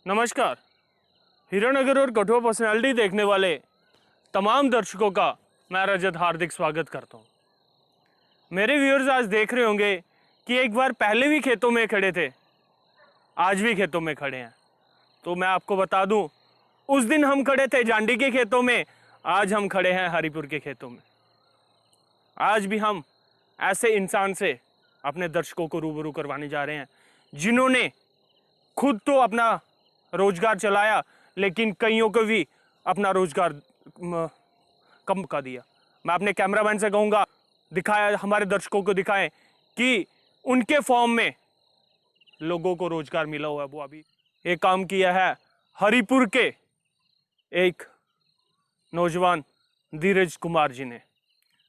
नमस्कार। हीरानगर और कठुआ पर्सनालिटी देखने वाले तमाम दर्शकों का मैं रजत हार्दिक स्वागत करता हूं। मेरे व्यूअर्स आज देख रहे होंगे कि एक बार पहले भी खेतों में खड़े थे, आज भी खेतों में खड़े हैं। तो मैं आपको बता दूं, उस दिन हम खड़े थे जांडी के खेतों में, आज हम खड़े हैं हरिपुर के खेतों में। आज भी हम ऐसे इंसान से अपने दर्शकों को रूबरू करवाने जा रहे हैं जिन्होंने खुद तो अपना रोजगार चलाया, लेकिन कईयों को भी अपना रोजगार कम कर दिया। मैं अपने कैमरामैन से कहूँगा दिखाया, हमारे दर्शकों को दिखाएं कि उनके फॉर्म में लोगों को रोजगार मिला हुआ है। वो अभी एक काम किया है हरिपुर के एक नौजवान धीरज कुमार जी ने।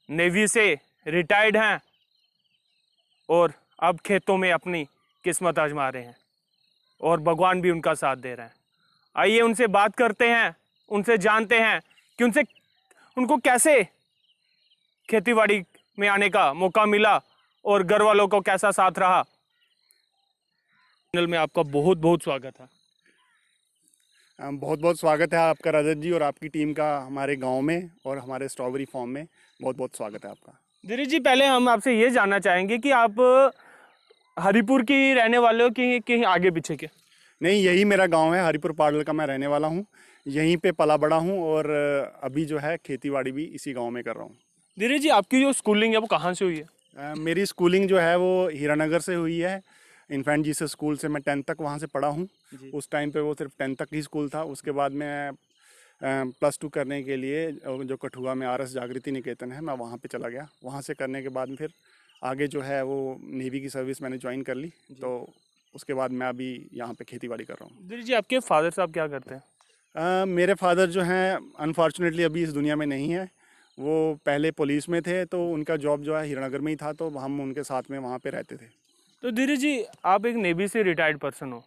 नेवी से रिटायर्ड हैं और अब खेतों में अपनी किस्मत आजमा रहे हैं और भगवान भी उनका साथ दे रहे हैं। आइए उनसे बात करते हैं, उनसे जानते हैं कि उनको कैसे खेतीबाड़ी में आने का मौका मिला और घर वालों को कैसा साथ रहा। चैनल में आपका बहुत बहुत स्वागत है। बहुत बहुत स्वागत है आपका रजत जी और आपकी टीम का हमारे गांव में और हमारे स्ट्रॉबेरी फार्म में। बहुत बहुत स्वागत है आपका। धीरज जी, पहले हम आपसे ये जानना चाहेंगे कि आप हरिपुर की रहने वाले हो कि कहीं आगे पीछे के? नहीं, यही मेरा गांव है, हरिपुर पाडल का मैं रहने वाला हूं। यहीं पे पला बड़ा हूं और अभी जो है खेतीबाड़ी भी इसी गांव में कर रहा हूं। धीरज जी, आपकी जो स्कूलिंग है वो कहाँ से हुई है? मेरी स्कूलिंग जो है वो हीरानगर से हुई है। इन्फेंट जीसस स्कूल से मैं 10th तक वहाँ से पढ़ा हूँ। उस टाइम पे वो सिर्फ 10th तक ही स्कूल था। उसके बाद मैं +2 करने के लिए जो कठुआ में RS जागृति निकेतन है, मैं वहाँ पे चला गया। वहाँ से करने के बाद फिर आगे जो है वो नेवी की सर्विस मैंने ज्वाइन कर ली। तो उसके बाद मैं अभी यहाँ पे खेतीबाड़ी कर रहा हूँ। धीरज जी, आपके फादर साहब क्या करते हैं? मेरे फादर जो हैं अनफॉर्चुनेटली अभी इस दुनिया में नहीं है। वो पहले पुलिस में थे, तो उनका जॉब जो है हीरानगर में ही था, तो हम उनके साथ में वहाँ पे रहते थे। तो धीरज जी, आप एक नेवी से रिटायर्ड पर्सन हो,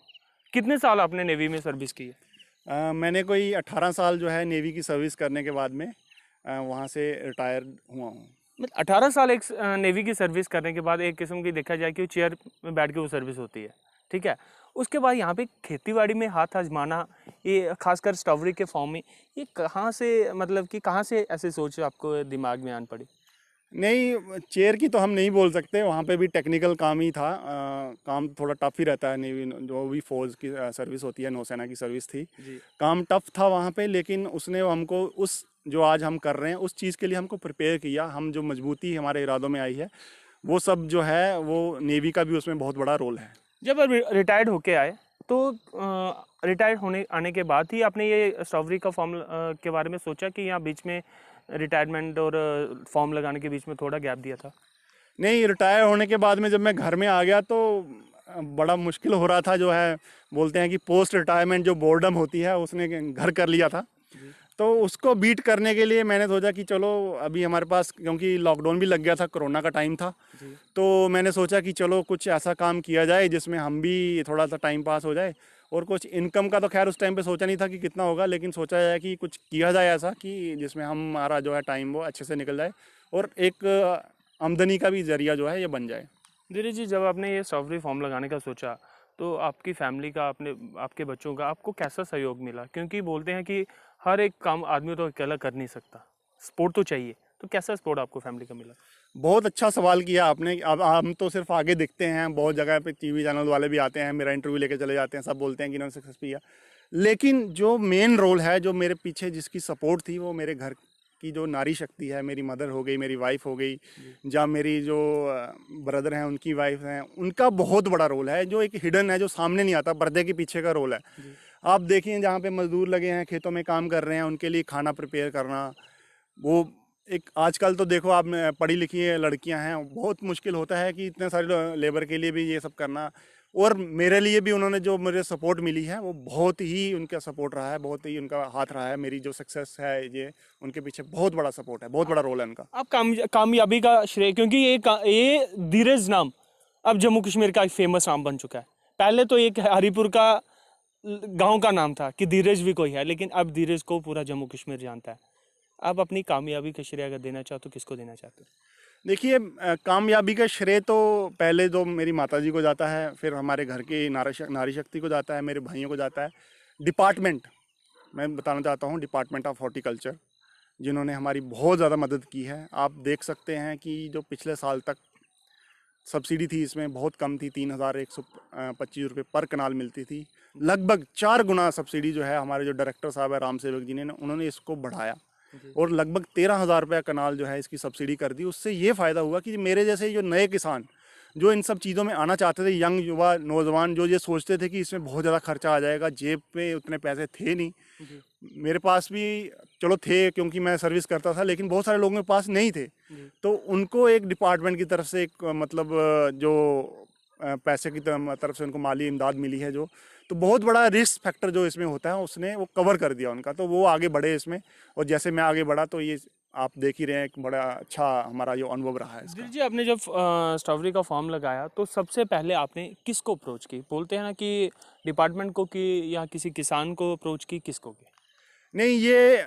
कितने साल आपने नेवी में सर्विस की है? मैंने कोई 18 साल जो है नेवी की सर्विस करने के बाद में वहाँ से रिटायर हुआ हूँ। मतलब 18 साल एक नेवी की सर्विस करने के बाद एक किस्म की देखा जाए कि वो चेयर में बैठ के वो सर्विस होती है, ठीक है। उसके बाद यहाँ पे खेतीबाड़ी में हाथ आजमाना, ये खासकर स्ट्रॉबेरी के फॉर्म में, ये कहाँ से, मतलब कि कहाँ से ऐसे सोच आपको दिमाग में आन पड़ी? नहीं, चेयर की तो हम नहीं बोल सकते। वहाँ पे भी टेक्निकल काम ही था। काम थोड़ा टफ ही रहता है। नेवी जो भी फौज की सर्विस होती है, नौसेना की सर्विस थी, काम टफ था वहाँ पे। लेकिन उसने हमको उस जो आज हम कर रहे हैं उस चीज़ के लिए हमको प्रिपेयर किया। हम जो मजबूती हमारे इरादों में आई है, वो सब जो है वो नेवी का भी उसमें बहुत बड़ा रोल है। जब आप रिटायर्ड होके आए तो रिटायर्ड आने के बाद ही आपने ये स्ट्रॉबेरी का फॉर्म के बारे में सोचा कि यहाँ बीच में रिटायरमेंट और फॉर्म लगाने के बीच में थोड़ा गैप दिया था? नहीं, रिटायर होने के बाद में जब मैं घर में आ गया तो बड़ा मुश्किल हो रहा था। जो है बोलते हैं कि पोस्ट रिटायरमेंट जो बोर्डम होती है उसने घर कर लिया था। तो उसको बीट करने के लिए मैंने सोचा कि चलो अभी हमारे पास, क्योंकि लॉकडाउन भी लग गया था, कोरोना का टाइम था, तो मैंने सोचा कि चलो कुछ ऐसा काम किया जाए जिसमें हम भी थोड़ा सा टाइम पास हो जाए। और कुछ इनकम का तो खैर उस टाइम पे सोचा नहीं था कि कितना होगा, लेकिन सोचा जाए कि कुछ किया जाए ऐसा कि जिसमें हमारा जो है टाइम वो अच्छे से निकल जाए और एक आमदनी का भी जरिया जो है ये बन जाए। धीरज जी, जब आपने ये स्ट्रॉबेरी फॉर्म लगाने का सोचा तो आपकी फैमिली का, आपके बच्चों का आपको कैसा सहयोग मिला? क्योंकि बोलते हैं कि हर एक काम आदमी तो अकेला कर नहीं सकता, सपोर्ट तो चाहिए। तो कैसा सपोर्ट आपको फैमिली का मिला? बहुत अच्छा सवाल किया आपने। अब हम तो सिर्फ आगे दिखते हैं, बहुत जगह पे TV चैनल वाले भी आते हैं, मेरा इंटरव्यू लेके चले जाते हैं, सब बोलते हैं कि इन्होंने सक्सेस किया। लेकिन जो मेन रोल है, जो मेरे पीछे जिसकी सपोर्ट थी, वो मेरे घर की जो नारी शक्ति है, मेरी मदर हो गई, मेरी वाइफ हो गई, या मेरी जो ब्रदर हैं उनकी वाइफ हैं, उनका बहुत बड़ा रोल है जो एक हिडन है, जो सामने नहीं आता, पर्दे के पीछे का रोल है। आप देखिए जहाँ पे मजदूर लगे हैं, खेतों में काम कर रहे हैं, उनके लिए खाना प्रिपेयर करना, वो एक आजकल तो देखो आप पढ़ी लिखी लड़कियां हैं, बहुत मुश्किल होता है कि इतने सारे लेबर के लिए भी ये सब करना। और मेरे लिए भी उन्होंने जो मुझे सपोर्ट मिली है वो बहुत ही उनका सपोर्ट रहा है, बहुत ही उनका हाथ रहा है। मेरी जो सक्सेस है ये उनके पीछे बहुत बड़ा सपोर्ट है, बहुत बड़ा रोल है उनका। आप कामयाबी का श्रेय, क्योंकि ये धीरज नाम अब जम्मू कश्मीर का एक फेमस नाम बन चुका है। पहले तो एक हरिपुर का गांव का नाम था कि धीरज भी कोई है, लेकिन अब धीरज को पूरा जम्मू कश्मीर जानता है। आप अपनी कामयाबी का श्रेय अगर देना चाहो तो किसको देना चाहते हो? देखिए, कामयाबी का श्रेय तो पहले तो मेरी माताजी को जाता है, फिर हमारे घर की नारी शक्ति को जाता है, मेरे भाइयों को जाता है। डिपार्टमेंट, मैं बताना चाहता हूँ डिपार्टमेंट ऑफ हॉर्टिकल्चर, जिन्होंने हमारी बहुत ज़्यादा मदद की है। आप देख सकते हैं कि जो पिछले साल तक सब्सिडी थी इसमें बहुत कम थी, 3,125 रुपये पर कनाल मिलती थी। लगभग 4 गुना सब्सिडी जो है हमारे जो डायरेक्टर साहब है राम सेवक जी ने, उन्होंने इसको बढ़ाया और लगभग 13,000 रुपये कनाल जो है इसकी सब्सिडी कर दी। उससे ये फ़ायदा हुआ कि मेरे जैसे जो नए किसान जो इन सब चीज़ों में आना चाहते थे, यंग युवा नौजवान जो ये सोचते थे कि इसमें बहुत ज़्यादा खर्चा आ जाएगा, जेब पे उतने पैसे थे नहीं, मेरे पास भी चलो थे क्योंकि मैं सर्विस करता था, लेकिन बहुत सारे लोगों के पास नहीं थे। तो उनको एक डिपार्टमेंट की तरफ से एक मतलब जो पैसे की तरफ से उनको माली इमदाद मिली है, जो तो बहुत बड़ा रिस्क फैक्टर जो इसमें होता है उसने वो कवर कर दिया उनका, तो वो आगे बढ़े इसमें। और जैसे मैं आगे बढ़ा तो ये आप देख ही रहे हैं, एक बड़ा अच्छा हमारा जो अनुभव रहा है इसका। जी, आपने जब स्ट्रॉबेरी का फार्म लगाया तो सबसे पहले आपने किसको अप्रोच की? बोलते हैं ना कि डिपार्टमेंट को की या किसी किसान को अप्रोच की, किसको की? नहीं, ये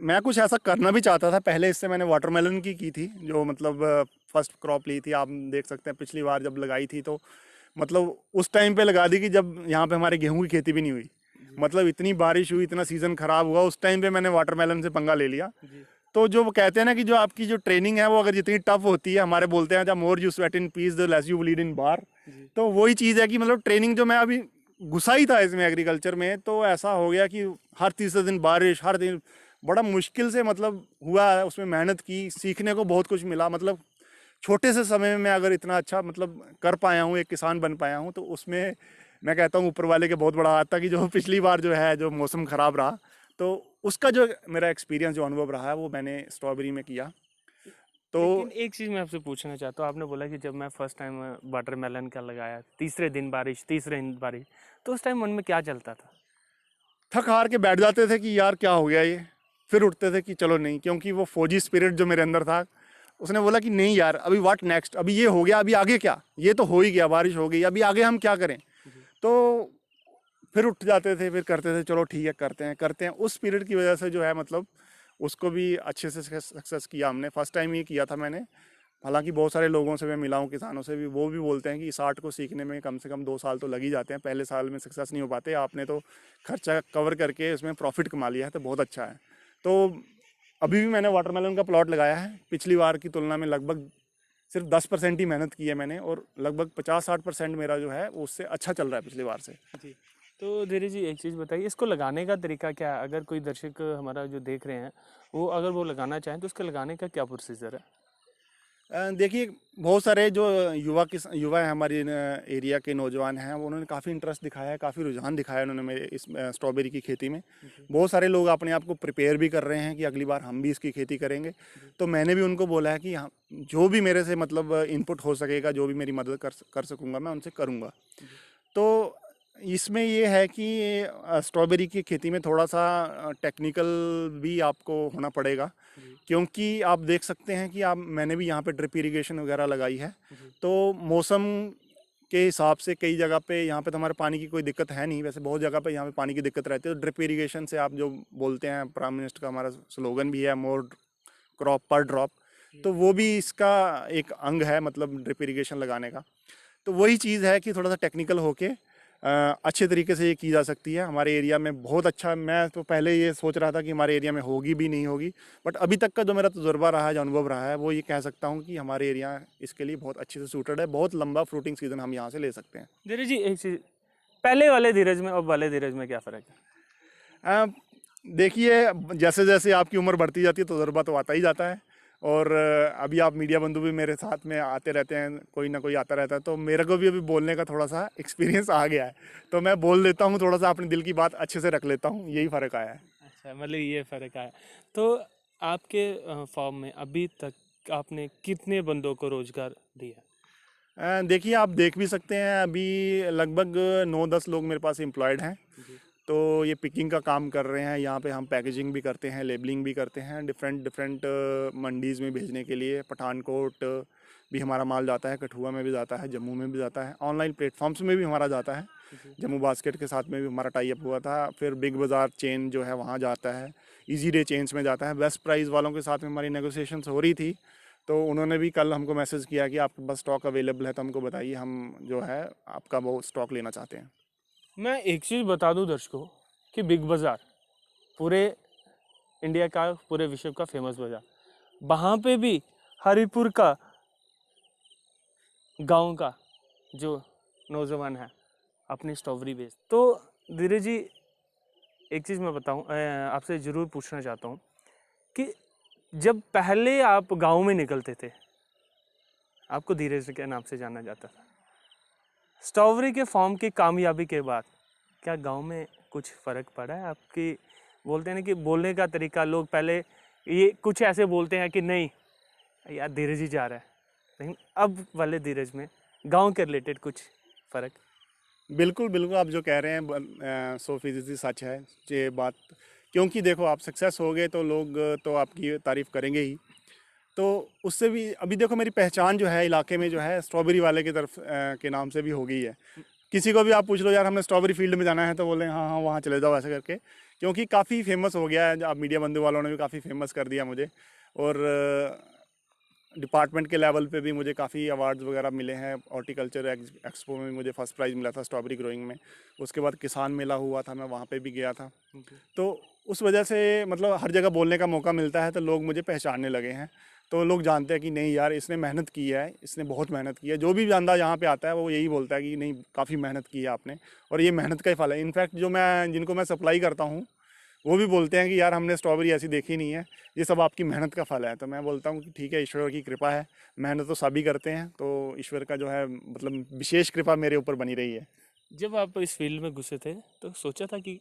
मैं कुछ ऐसा करना भी चाहता था पहले। इससे मैंने वाटरमेलन की थी, जो मतलब फर्स्ट क्रॉप ली थी। आप देख सकते हैं पिछली बार जब लगाई थी तो मतलब उस टाइम पे लगा दी कि जब यहाँ पे हमारे गेहूं की खेती भी नहीं हुई। मतलब इतनी बारिश हुई, इतना सीज़न ख़राब हुआ, उस टाइम पे मैंने वाटरमेलन से पंगा ले लिया। तो जो वो कहते हैं ना कि जो आपकी जो ट्रेनिंग है वो अगर जितनी टफ होती है, हमारे बोलते हैं जब more you sweat in peace the less you bleed in war, तो वही चीज़ है कि मतलब ट्रेनिंग जो मैं अभी घुसा ही था इसमें एग्रीकल्चर में, तो ऐसा हो गया कि हर तीसरे दिन बारिश, हर दिन बड़ा मुश्किल से मतलब हुआ है। उसमें मेहनत की, सीखने को बहुत कुछ मिला। मतलब छोटे से समय में मैं अगर इतना अच्छा मतलब कर पाया हूँ, एक किसान बन पाया हूँ, तो उसमें मैं कहता हूँ ऊपर वाले के बहुत बड़ा हाथ था कि जो पिछली बार जो है जो मौसम ख़राब रहा, तो उसका जो मेरा एक्सपीरियंस जो अनुभव रहा है वो मैंने स्ट्रॉबेरी में किया। तो लेकिन एक चीज़ मैं आपसे पूछना चाहता हूँ, आपने बोला कि जब मैं फर्स्ट टाइम वाटरमेलन का लगाया, तीसरे दिन बारिश, तो उस टाइम मन में क्या चलता था? थक हार के बैठ जाते थे कि यार क्या हो गया ये, फिर उठते थे कि चलो नहीं, क्योंकि वो फौजी स्पिरिट जो मेरे अंदर था उसने बोला कि नहीं यार, अभी व्हाट नेक्स्ट, अभी ये हो गया, अभी आगे क्या, ये तो हो ही गया, बारिश हो गई, अभी आगे हम क्या करें। तो फिर उठ जाते थे, फिर करते थे, चलो ठीक है करते हैं। उस स्पिरिट की वजह से जो है मतलब उसको भी अच्छे से सक्सेस किया हमने। फर्स्ट टाइम ये किया था मैंने। हालांकि बहुत सारे लोगों से मैं मिला हूँ, किसानों से भी, वो भी बोलते हैं कि इस आर्ट को सीखने में कम से कम 2 साल तो लग ही जाते हैं, पहले साल में सक्सेस नहीं हो पाते। आपने तो खर्चा कवर करके उसमें प्रॉफिट कमा लिया है, तो बहुत अच्छा है। तो अभी भी मैंने वाटरमेलन का प्लॉट लगाया है, पिछली बार की तुलना में लगभग सिर्फ 10% ही मेहनत की है मैंने, और लगभग 50-60% मेरा जो है वो उससे अच्छा चल रहा है पिछली बार से। जी। तो धीरे जी एक चीज़ बताइए, इसको लगाने का तरीका क्या है? अगर कोई दर्शक हमारा जो देख रहे हैं, वो अगर वो लगाना चाहें तो उसके लगाने का क्या प्रोसीजर है? देखिए, बहुत सारे जो युवा हैं हमारे एरिया के नौजवान हैं, वो उन्होंने काफ़ी इंटरेस्ट दिखाया है, काफ़ी रुझान दिखाया है उन्होंने मेरे इस स्ट्रॉबेरी की खेती में। बहुत सारे लोग अपने आप को प्रिपेयर भी कर रहे हैं कि अगली बार हम भी इसकी खेती करेंगे। तो मैंने भी उनको बोला है कि जो भी मेरे से मतलब इनपुट हो सकेगा, जो भी मेरी मदद कर सकूँगा, मैं उनसे करूँगा। तो इसमें ये है कि स्ट्रॉबेरी की खेती में थोड़ा सा टेक्निकल भी आपको होना पड़ेगा, क्योंकि आप देख सकते हैं कि आप मैंने भी यहाँ पे ड्रिप इरिगेशन वगैरह लगाई है। तो मौसम के हिसाब से कई जगह पे यहाँ पे तो हमारे पानी की कोई दिक्कत है नहीं, वैसे बहुत जगह पे यहाँ पे पानी की दिक्कत रहती है। तो ड्रिप इरिगेशन से आप जो बोलते हैं, प्राइम मिनिस्टर का हमारा स्लोगन भी है, मोर क्रॉप पर ड्रॉप, तो वो भी इसका एक अंग है, मतलब ड्रिप इरिगेशन लगाने का। तो वही चीज़ है कि थोड़ा सा टेक्निकल होके अच्छे तरीके से ये की जा सकती है हमारे एरिया में। बहुत अच्छा, मैं तो पहले ये सोच रहा था कि हमारे एरिया में होगी भी नहीं होगी, बट अभी तक का जो मेरा तजुर्बा रहा है, जो अनुभव रहा है, वो ये कह सकता हूँ कि हमारे एरिया इसके लिए बहुत अच्छे से सूटेड है। बहुत लंबा फ्रूटिंग सीजन हम यहाँ से ले सकते हैं। धीरे जी एक चीज़, पहले वाले धीरज में और वाले धीरज में क्या फ़र्क है? देखिए, जैसे जैसे आपकी उम्र बढ़ती जाती है, तजुर्बा तो आता ही जाता है। और अभी आप मीडिया बंधु भी मेरे साथ में आते रहते हैं, कोई ना कोई आता रहता है, तो मेरे को भी अभी बोलने का थोड़ा सा एक्सपीरियंस आ गया है। तो मैं बोल लेता हूँ, थोड़ा सा अपने दिल की बात अच्छे से रख लेता हूँ, यही फ़र्क आया है। अच्छा, मतलब ये फ़र्क आया। तो आपके फार्म में अभी तक आपने कितने बंदों को रोज़गार दिया? देखिए, आप देख भी सकते हैं, अभी लगभग 9-10 लोग मेरे पास एम्प्लॉयड हैं। तो ये पिकिंग का काम कर रहे हैं, यहाँ पे हम पैकेजिंग भी करते हैं, लेबलिंग भी करते हैं, डिफरेंट डिफरेंट मंडीज़ में भेजने के लिए। पठानकोट भी हमारा माल जाता है, कठुआ में भी जाता है, जम्मू में भी जाता है, ऑनलाइन प्लेटफॉर्म्स में भी हमारा जाता है। जम्मू बास्केट के साथ में भी हमारा टाई अप हुआ था। फिर बिग बाज़ार चेन जो है वहाँ जाता है, इजी डे चेन्स में जाता है। बेस्ट प्राइस वालों के साथ में हमारी नेगोशिएशंस हो रही थी, तो उन्होंने भी कल हमको मैसेज किया कि आपके पास स्टॉक अवेलेबल है, तो हमको बताइए, हम जो है आपका वो स्टॉक लेना चाहते हैं। मैं एक चीज़ बता दूं दर्शकों, कि बिग बाज़ार पूरे इंडिया का, पूरे विश्व का फेमस बाज़ार, वहाँ पे भी हरिपुर का गांव का जो नौजवान है अपनी स्ट्रॉबेरी बेच। तो धीरज जी, एक चीज़ मैं बताऊं, आपसे ज़रूर पूछना चाहता हूं कि जब पहले आप गांव में निकलते थे, आपको धीरज के नाम से जाना जाता था, स्ट्रॉबेरी के फार्म की कामयाबी के बाद क्या गांव में कुछ फ़र्क पड़ा है? आपकी बोलते हैं ना कि बोलने का तरीका, लोग पहले ये कुछ ऐसे बोलते हैं कि नहीं यार धीरज ही जा रहा है, लेकिन अब वाले धीरज में गांव के रिलेटेड कुछ फ़र्क? बिल्कुल बिल्कुल, आप जो कह रहे हैं 100% सच है ये बात। क्योंकि देखो, आप सक्सेस हो गए तो लोग तो आपकी तारीफ़ करेंगे ही। तो उससे भी अभी देखो, मेरी पहचान जो है इलाके में जो है स्ट्रॉबेरी वाले की तरफ के नाम से भी हो गई है। किसी को भी आप पूछ लो यार हमें स्ट्रॉबेरी फील्ड में जाना है, तो बोले हाँ हाँ वहाँ चले जाओ ऐसे करके। क्योंकि काफ़ी फेमस हो गया है, आप मीडिया बंधु वालों ने भी काफ़ी फेमस कर दिया मुझे। और डिपार्टमेंट के लेवल पे भी मुझे काफ़ी अवार्ड्स वगैरह मिले हैं। हॉर्टिकल्चर एक्सपो में मुझे फर्स्ट प्राइज़ मिला था स्ट्रॉबेरी ग्रोइंग में। उसके बाद किसान मेला हुआ था, मैं वहाँ पे भी गया था। तो उस वजह से मतलब हर जगह बोलने का मौका मिलता है, तो लोग मुझे पहचानने लगे हैं। तो लोग जानते हैं कि नहीं यार, इसने मेहनत की है, इसने बहुत मेहनत की है। जो भी बंदा यहाँ पे आता है वो यही बोलता है कि नहीं, काफ़ी मेहनत की है आपने, और ये मेहनत का ही फल है। इनफैक्ट जिनको मैं सप्लाई करता हूँ वो भी बोलते हैं कि यार हमने स्ट्रॉबेरी ऐसी देखी नहीं है, ये सब आपकी मेहनत का फल है। तो मैं बोलता हूँ कि ठीक है, ईश्वर की कृपा है, मेहनत तो सभी करते हैं, तो ईश्वर का जो है मतलब विशेष कृपा मेरे ऊपर बनी रही है। जब आप इस फील्ड में घुसे थे तो सोचा था कि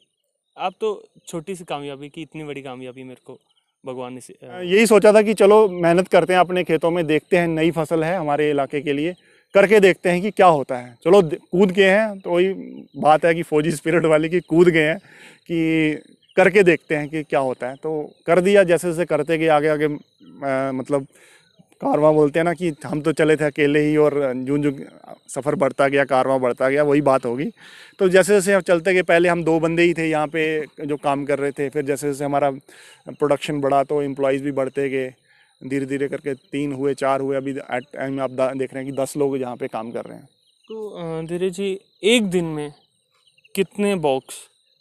आप तो छोटी सी कामयाबी की इतनी बड़ी कामयाबी मेरे को भगवान ने यही सोचा था कि चलो मेहनत करते हैं अपने खेतों में, देखते हैं, नई फसल है हमारे इलाके के लिए, करके देखते हैं कि क्या होता है। चलो कूद गए हैं, तो वही बात है कि फौजी स्पिरिट वाली, कि कूद गए हैं कि करके देखते हैं कि क्या होता है। तो कर दिया, जैसे जैसे करते गए आगे आगे मतलब कारवां बोलते हैं ना, कि हम तो चले थे अकेले ही, और जूं जूं सफ़र बढ़ता गया, कारवां बढ़ता गया, वही बात होगी। तो जैसे जैसे हम चलते गए, पहले हम 2 बंदे ही थे यहाँ पे जो काम कर रहे थे, फिर जैसे जैसे हमारा प्रोडक्शन बढ़ा तो एम्प्लॉयज़ भी बढ़ते गए, धीरे धीरे करके 3 हुए, 4 हुए, अभी एट टाइम आप देख रहे हैं कि 10 लोग यहाँ पे काम कर रहे हैं। तो धीरज जी, एक दिन में कितने बॉक्स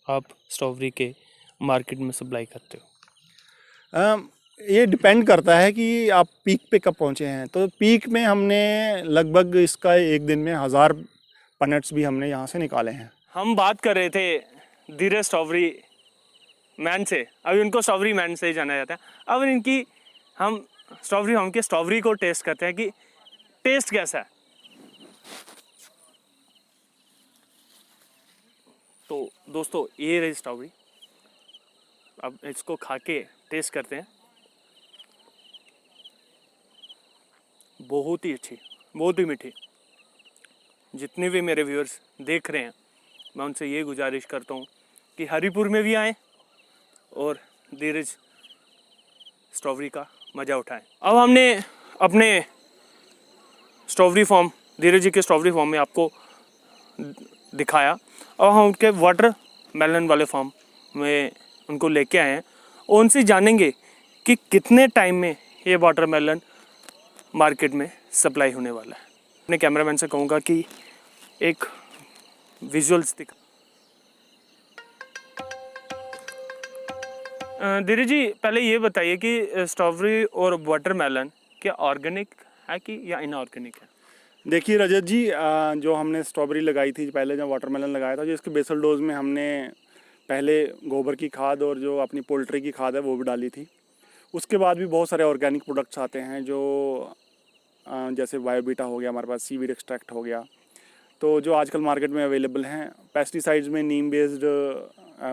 आप स्ट्रॉबेरी के मार्केट में सप्लाई करते हो? ये डिपेंड करता है कि आप पीक पे कब पहुँचे हैं। तो पीक में हमने लगभग इसका एक दिन में 1000 पनट्स भी हमने यहाँ से निकाले हैं। हम बात कर रहे थे धीरज स्ट्रॉबेरी मैन से, अभी उनको स्ट्रॉबेरी मैन से ही जाना जाता है। अब इनकी हम स्ट्रॉबेरी फार्म के स्ट्रॉबेरी को टेस्ट करते हैं कि टेस्ट कैसा है। तो दोस्तों, ये रही स्ट्रॉबेरी, अब इसको खा के टेस्ट करते हैं। बहुत ही अच्छी, बहुत ही मीठी। जितने भी मेरे व्यूअर्स देख रहे हैं, मैं उनसे ये गुजारिश करता हूँ कि हरिपुर में भी आएँ और धीरज स्ट्रॉबेरी का मज़ा उठाएं। अब हमने अपने स्ट्रॉबेरी फार्म, धीरज जी के स्ट्रॉबेरी फार्म में आपको दिखाया, और हम उनके वाटर मेलन वाले फार्म में उनको लेके आए हैं, और उनसे जानेंगे कि कितने टाइम में ये वाटर मेलन मार्केट में सप्लाई होने वाला है। अपने कैमरामैन से कहूँगा कि एक विजुअल्स दिखा। धीरज जी, पहले ये बताइए कि स्ट्रॉबेरी और वाटरमेलन क्या ऑर्गेनिक है कि या इनऑर्गेनिक है? देखिए रजत जी, जो हमने स्ट्रॉबेरी लगाई थी पहले, जब वाटरमेलन लगाया था, जो इसके बेसल डोज में हमने पहले गोबर की खाद और जो अपनी पोल्ट्री की खाद है वो भी डाली थी। उसके बाद भी बहुत सारे ऑर्गेनिक प्रोडक्ट्स आते हैं, जो जैसे बायोबीटा हो गया, हमारे पास सीवीड एक्सट्रैक्ट हो गया, तो जो आजकल मार्केट में अवेलेबल हैं। पेस्टिसाइड्स में नीम बेस्ड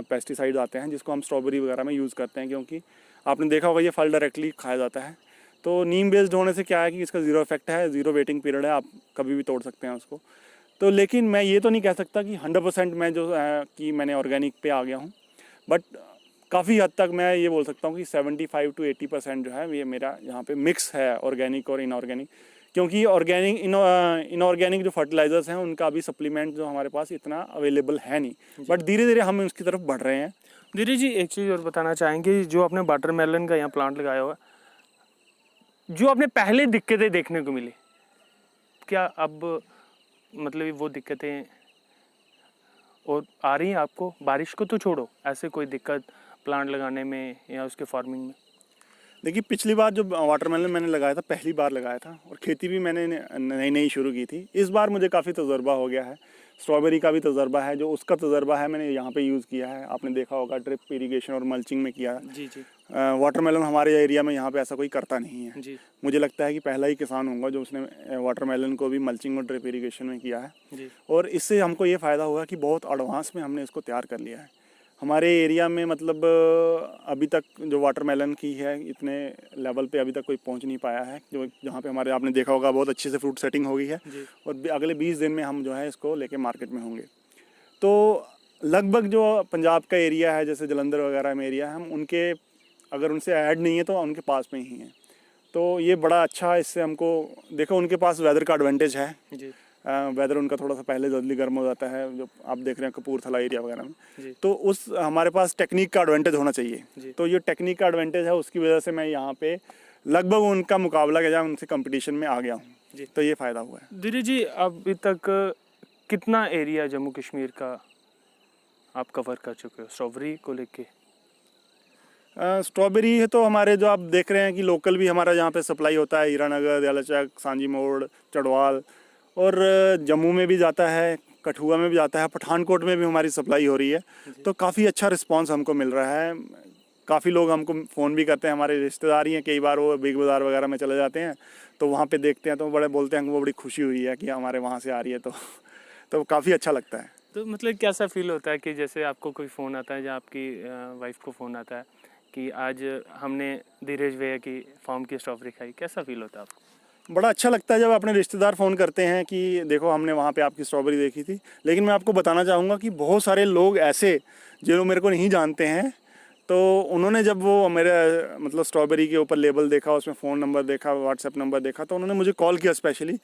पेस्टिसाइड्स आते हैं, जिसको हम स्ट्रॉबेरी वगैरह में यूज़ करते हैं, क्योंकि आपने देखा होगा ये फल डायरेक्टली खाया जाता है। तो नीम बेस्ड होने से क्या है कि इसका ज़ीरो इफेक्ट है, ज़ीरो वेटिंग पीरियड है, आप कभी भी तोड़ सकते हैं उसको। तो लेकिन मैं ये तो नहीं कह सकता कि 100% मैं जो है कि मैंने ऑर्गेनिक पे आ गया हूँ, बट काफ़ी हद तक मैं ये बोल सकता हूँ कि 75 to 80% जो है ये मेरा यहाँ पे मिक्स है, ऑर्गेनिक और इनऑर्गेनिक। क्योंकि ऑर्गेनिक इनऑर्गेनिक जो फर्टिलाइजर्स हैं उनका अभी सप्लीमेंट जो हमारे पास इतना अवेलेबल है नहीं, बट धीरे धीरे हम उसकी तरफ बढ़ रहे हैं। धीरज जी, एक चीज़ और बताना चाहेंगे, जो आपने वाटरमेलन का यहाँ प्लांट लगाया हुआ, जो आपने पहले दिक्कतें देखने को मिली, क्या अब मतलब वो दिक्कतें और आ रही हैं आपको? बारिश को तो छोड़ो, ऐसे कोई दिक्कत प्लांट लगाने में या उसके फार्मिंग में? देखिए, पिछली बार जो वाटरमेलन मैंने लगाया था, पहली बार लगाया था, और खेती भी मैंने नई नई शुरू की थी। इस बार मुझे काफ़ी तजुर्बा हो गया है। स्ट्रॉबेरी का भी तजुर्बा है, जो उसका तजुर्बा है मैंने यहाँ पे यूज़ किया है। आपने देखा होगा, ड्रिप इरिगेशन और मल्चिंग में किया है। जी जी वाटरमेलन हमारे एरिया में यहाँ पे ऐसा कोई करता नहीं है। जी मुझे लगता है कि पहला ही किसान होगा जो उसने वाटरमेलन को भी मल्चिंग और ड्रिप इरिगेशन में किया है। जी और इससे हमको ये फ़ायदा हुआ कि बहुत एडवांस में हमने इसको तैयार कर लिया है। हमारे एरिया में मतलब अभी तक जो वाटरमेलन की है, इतने लेवल पे अभी तक कोई पहुंच नहीं पाया है। जो जहाँ पे हमारे, आपने देखा होगा, बहुत अच्छे से फ्रूट सेटिंग हो गई है। जी और अगले 20 दिन में हम जो है इसको लेके मार्केट में होंगे। तो लगभग जो पंजाब का एरिया है, जैसे जलंधर वगैरह में एरिया है, हम उनके अगर उनसे ऐड नहीं है तो उनके पास में ही है। तो ये बड़ा अच्छा, इससे हमको देखो उनके पास वेदर का एडवांटेज है। जी वेदर उनका थोड़ा सा पहले जल्दी गर्म हो जाता है, जो आप देख रहे हैं कपूरथला एरिया वगैरह में। जी तो उस हमारे पास टेक्निक का एडवांटेज होना चाहिए। जी तो ये टेक्निक का एडवांटेज है, उसकी वजह से मैं यहाँ पे लगभग उनका मुकाबला किया, उनसे कंपटीशन में आ गया हूँ। जी। तो ये फ़ायदा हुआ है। धीरे जी, अभी तक कितना एरिया जम्मू कश्मीर का आप कवर कर चुके हो स्ट्रॉबेरी को लेके? स्ट्रॉबेरी है तो हमारे जो आप देख रहे हैं कि लोकल भी हमारा यहाँ पे सप्लाई होता है, हीरानगर, दयालाचक, सांजी मोड़, चढ़वाल, और जम्मू में भी जाता है, कठुआ में भी जाता है, पठानकोट में भी हमारी सप्लाई हो रही है। तो काफ़ी अच्छा रिस्पांस हमको मिल रहा है। काफ़ी लोग हमको फ़ोन भी करते हैं, हमारे रिश्तेदार ही हैं, कई बार वो बिग बाज़ार वगैरह में चले जाते हैं, तो वहाँ पे देखते हैं तो बड़े बोलते हैं, हमको बड़ी खुशी हुई है कि हमारे वहाँ से आ रही है। तो काफ़ी अच्छा लगता है। तो मतलब कैसा फील होता है कि जैसे आपको कोई फ़ोन आता है, या आपकी वाइफ को फ़ोन आता है कि आज हमने धीरज भैया की फार्म की स्ट्रॉबेरी खाई, कैसा फील होता है आपको? बड़ा अच्छा लगता है जब अपने रिश्तेदार फ़ोन करते हैं कि देखो हमने वहाँ पे आपकी स्ट्रॉबेरी देखी थी। लेकिन मैं आपको बताना चाहूँगा कि बहुत सारे लोग ऐसे जो मेरे को नहीं जानते हैं, तो उन्होंने जब वो मेरे मतलब स्ट्रॉबेरी के ऊपर लेबल देखा, उसमें फ़ोन नंबर देखा, व्हाट्सएप नंबर देखा, तो उन्होंने मुझे कॉल किया स्पेशली।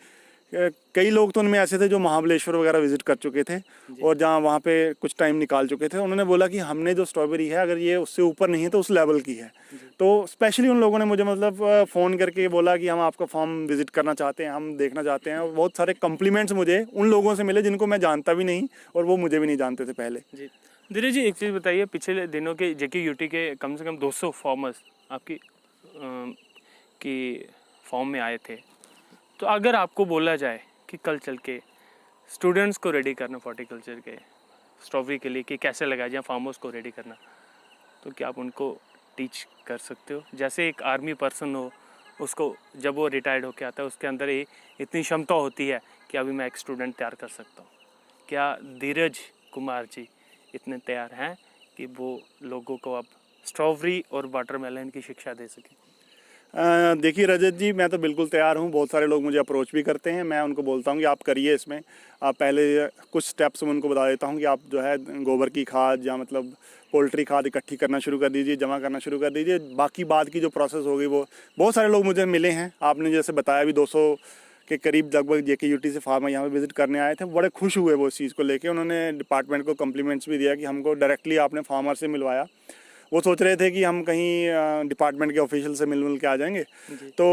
कई लोग तो उनमें ऐसे थे जो महाबलेश्वर वगैरह विज़िट कर चुके थे और जहाँ वहाँ पे कुछ टाइम निकाल चुके थे। उन्होंने बोला कि हमने जो स्ट्रॉबेरी है, अगर ये उससे ऊपर नहीं है तो उस लेवल की है। तो स्पेशली उन लोगों ने मुझे मतलब फ़ोन करके बोला कि हम आपका फार्म विज़िट करना चाहते हैं, हम देखना चाहते हैं। और बहुत सारे कम्प्लीमेंट्स मुझे उन लोगों से मिले जिनको मैं जानता भी नहीं और वो मुझे भी नहीं जानते थे पहले। जी धीरज जी, एक चीज़ बताइए, पिछले दिनों के जेके यूटी के कम से कम 200 फार्मर्स आपकी की फॉर्म में आए थे। तो अगर आपको बोला जाए कि कल चल के स्टूडेंट्स को रेडी करना हॉर्टिकल्चर के स्ट्रॉबेरी के लिए कि कैसे लगाया जाए, फार्मर्स को रेडी करना, तो क्या आप उनको टीच कर सकते हो? जैसे एक आर्मी पर्सन हो, उसको जब वो रिटायर्ड होकर आता है, उसके अंदर ये इतनी क्षमता होती है कि अभी मैं एक स्टूडेंट तैयार कर सकता हूँ। क्या धीरज कुमार जी इतने तैयार हैं कि वो लोगों को अब स्ट्रॉबेरी और वाटरमेलन की शिक्षा दे सकें? देखिए रजत जी, मैं तो बिल्कुल तैयार हूँ। बहुत सारे लोग मुझे अप्रोच भी करते हैं, मैं उनको बोलता हूँ कि आप करिए इसमें। आप पहले कुछ स्टेप्स मैं उनको बता देता हूँ कि आप जो है गोबर की खाद या मतलब पोल्ट्री खाद इकट्ठी करना शुरू कर दीजिए, जमा करना शुरू कर दीजिए। बाकी बाद की जो प्रोसेस होगी वो, बहुत सारे लोग मुझे मिले हैं, आपने जैसे बताया भी 200 के करीब लगभग जेके यूटी से फार्मर यहाँ पे विजिट करने आए थे। बड़े खुश हुए वो इस चीज़ को लेके। उन्होंने डिपार्टमेंट को कम्प्लीमेंट्स भी दिया कि हमको डायरेक्टली आपने फार्मर से मिलवाया। वो सोच रहे थे कि हम कहीं डिपार्टमेंट के ऑफिशियल से मिल के आ जाएंगे। तो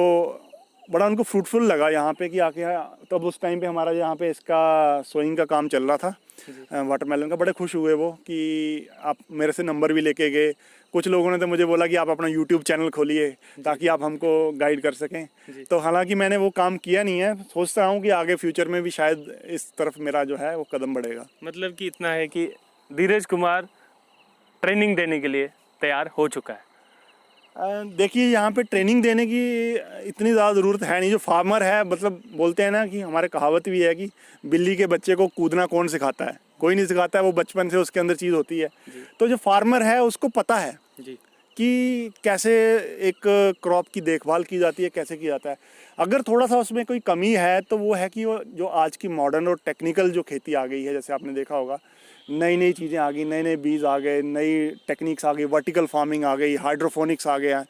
बड़ा उनको फ्रूटफुल लगा यहाँ पे कि आके। तब उस टाइम पे हमारा यहाँ पे इसका सोइंग का काम चल रहा था वाटरमेलन का। बड़े खुश हुए वो कि आप मेरे से नंबर भी लेके गए। कुछ लोगों ने तो मुझे बोला कि आप अपना यूट्यूब चैनल खोलिए ताकि आप हमको गाइड कर सकें। तो हालांकि मैंने वो काम किया नहीं है, सोचता हूँ कि आगे फ्यूचर में भी शायद इस तरफ मेरा जो है वो कदम बढ़ेगा। मतलब कि इतना है कि धीरज कुमार ट्रेनिंग देने के लिए तैयार हो चुका है। देखिए, यहाँ पे ट्रेनिंग देने की इतनी ज़्यादा ज़रूरत है नहीं। जो फार्मर है, मतलब बोलते हैं ना कि हमारे कहावत भी है कि बिल्ली के बच्चे को कूदना कौन सिखाता है? कोई नहीं सिखाता है, वो बचपन से उसके अंदर चीज़ होती है। तो जो फार्मर है उसको पता है जी कि कैसे एक क्रॉप की देखभाल की जाती है, कैसे किया जाता है। अगर थोड़ा सा उसमें कोई कमी है तो वो है कि वो जो आज की मॉडर्न और टेक्निकल जो खेती आ गई है, जैसे आपने देखा होगा नई नई चीज़ें आ गई, नए नए बीज आ गए, नई टेक्निक्स आ गई, वर्टिकल फार्मिंग आ गई, हाइड्रोफोनिक्स आ गया।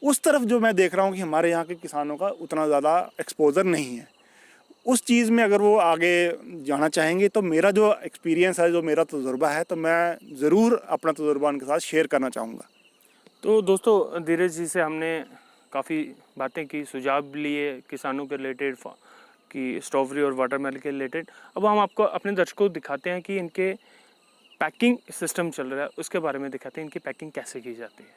उस तरफ जो मैं देख रहा हूँ कि हमारे यहाँ के किसानों का उतना ज़्यादा एक्सपोजर नहीं है। उस चीज़ में अगर वो आगे जाना चाहेंगे तो मेरा जो एक्सपीरियंस है, जो मेरा तजुर्बा है, तो मैं ज़रूर अपना तजुर्बा उनके साथ शेयर करना चाहूँगा। तो दोस्तों, धीरज जी से हमने काफ़ी बातें की, सुझाव भी लिए किसानों के रिलेटेड कि स्ट्रॉबेरी और वाटरमेलन के रिलेटेड। अब हम आपको अपने दर्शकों को दिखाते हैं कि इनके पैकिंग सिस्टम चल रहा है उसके बारे में दिखाते हैं, इनकी पैकिंग कैसे की जाती है।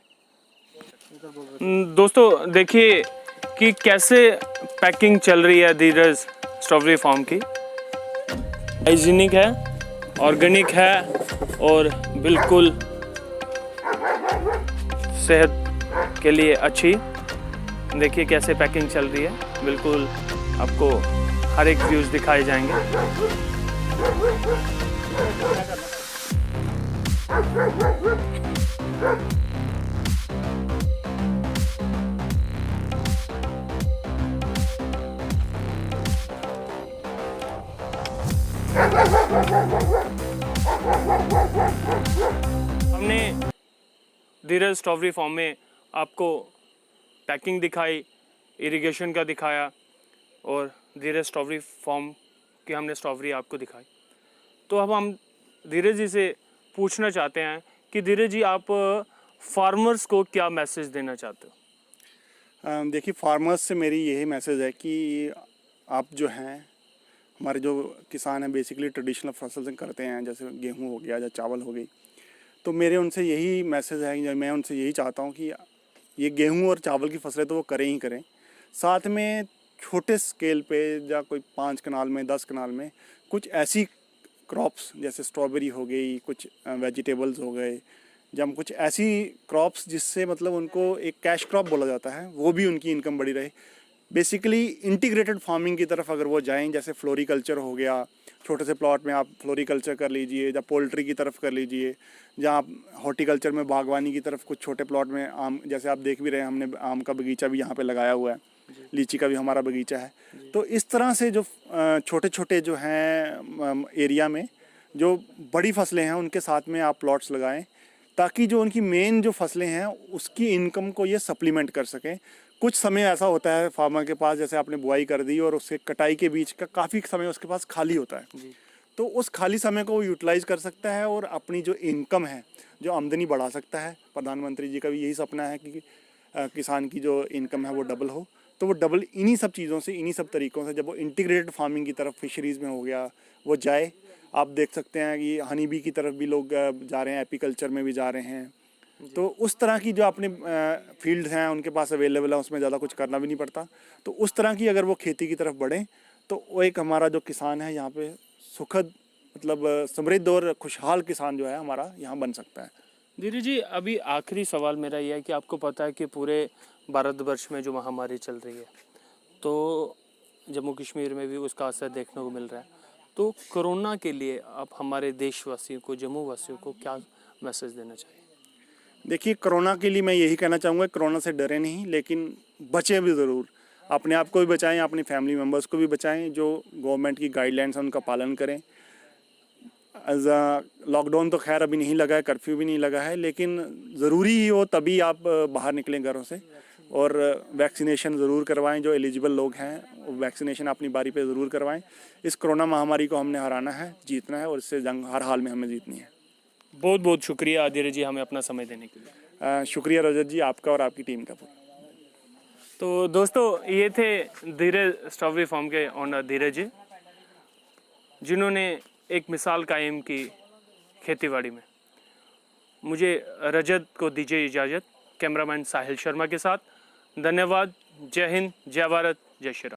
दोस्तों देखिए कि कैसे पैकिंग चल रही है धीरज स्ट्रॉबेरी फार्म की। हाइजीनिक है, ऑर्गेनिक है और बिल्कुल सेहत के लिए अच्छी। देखिए कैसे पैकिंग चल रही है, बिल्कुल आपको हर एक व्यूज़ दिखाए जाएंगे। हमने धीरज स्ट्रॉबेरी फार्म में आपको पैकिंग दिखाई, इरिगेशन का दिखाया और धीरज स्ट्रॉबेरी फार्म की हमने स्ट्रॉबेरी आपको दिखाई। तो अब हम धीरज जी से पूछना चाहते हैं कि धीरज जी आप फार्मर्स को क्या मैसेज देना चाहते हो? देखिए, फार्मर्स से मेरी यही मैसेज है कि आप जो हैं, हमारे जो किसान हैं बेसिकली ट्रेडिशनल फसल करते हैं, जैसे गेहूं हो गया या चावल हो गई। तो मेरे उनसे यही मैसेज है, मैं उनसे यही चाहता हूं कि ये गेहूं और चावल की फसलें तो वो करें ही करें, साथ में छोटे स्केल पे या कोई 5 कनाल में 10 कनाल में कुछ ऐसी क्रॉप्स जैसे स्ट्रॉबेरी हो गई, कुछ वेजिटेबल्स हो गए, जब कुछ ऐसी क्रॉप्स जिससे मतलब उनको एक कैश क्रॉप बोला जाता है, वो भी उनकी इनकम बड़ी रहे। बेसिकली इंटीग्रेटेड फार्मिंग की तरफ अगर वो जाएं, जैसे फ्लोरिकल्चर हो गया, छोटे से प्लॉट में आप फ्लोरिकल्चर कर लीजिए, या पोल्ट्री की तरफ कर लीजिए, जहाँ आप हॉर्टिकल्चर में बागवानी की तरफ कुछ छोटे प्लॉट में आम, जैसे आप देख भी रहे हैं, हमने आम का बगीचा भी यहाँ पे लगाया हुआ है, लीची का भी हमारा बगीचा है। तो इस तरह से जो छोटे छोटे जो हैं एरिया में जो बड़ी फसलें हैं उनके साथ में आप प्लॉट्स लगाएं, ताकि जो उनकी मेन जो फसलें हैं उसकी इनकम को ये सप्लीमेंट कर सकें। कुछ समय ऐसा होता है फार्मर के पास, जैसे आपने बुआई कर दी और उसके कटाई के बीच का काफ़ी समय उसके पास खाली होता है, तो उस खाली समय को वो यूटिलाइज कर सकता है और अपनी जो इनकम है, जो आमदनी बढ़ा सकता है। प्रधानमंत्री जी का भी यही सपना है कि किसान की जो इनकम है वो डबल हो। तो वो डबल इन्हीं सब चीज़ों से, इन्हीं सब तरीक़ों से, जब वो इंटीग्रेटेड फार्मिंग की तरफ फिशरीज़ में हो गया वो जाए। आप देख सकते हैं कि हनी बी की तरफ भी लोग जा रहे हैं, एपीकल्चर में भी जा रहे हैं। तो उस तरह की जो अपने फील्ड्स हैं उनके पास अवेलेबल है, उसमें ज़्यादा कुछ करना भी नहीं पड़ता। तो उस तरह की अगर वो खेती की तरफ बढ़ें तो वो एक हमारा जो किसान है यहाँ पे सुखद, मतलब समृद्ध और खुशहाल किसान जो है हमारा यहाँ बन सकता है। धीरज जी, अभी आखिरी सवाल मेरा यह है कि आपको पता है कि पूरे भारतवर्ष में जो महामारी चल रही है, तो जम्मू कश्मीर में भी उसका असर देखने को मिल रहा है। तो कोरोना के लिए आप हमारे देशवासियों को, जम्मू वासियों को क्या मैसेज देना चाहिए? देखिए, कोरोना के लिए मैं यही कहना चाहूँगा, कोरोना से डरे नहीं, लेकिन बचें भी ज़रूर। अपने आप को भी बचाएं, अपनी फैमिली मेम्बर्स को भी बचाएं। जो गवर्नमेंट की गाइडलाइंस हैं उनका पालन करें। लॉकडाउन तो खैर अभी नहीं लगा है, कर्फ्यू भी नहीं लगा है, लेकिन ज़रूरी ही हो तभी आप बाहर निकलें घरों से। और वैक्सीनेशन ज़रूर करवाएं, जो एलिजिबल लोग हैं वैक्सीनेशन अपनी बारी पे ज़रूर करवाएं। इस कोरोना महामारी को हमने हराना है, जीतना है, और इससे जंग हर हाल में हमें जीतनी है। बहुत बहुत शुक्रिया धीरज जी हमें अपना समय देने के लिए। शुक्रिया रजत जी, आपका और आपकी टीम का। तो दोस्तों, ये थे धीरज स्ट्रॉबेरी फार्म के ओनर धीरज जी, जिन्होंने एक मिसाल कायम की खेतीबाड़ी में। मुझे रजत को दीजिए इजाज़त, कैमरामैन साहिल शर्मा के साथ। धन्यवाद। जय हिंद, जय भारत, जय श्री राम।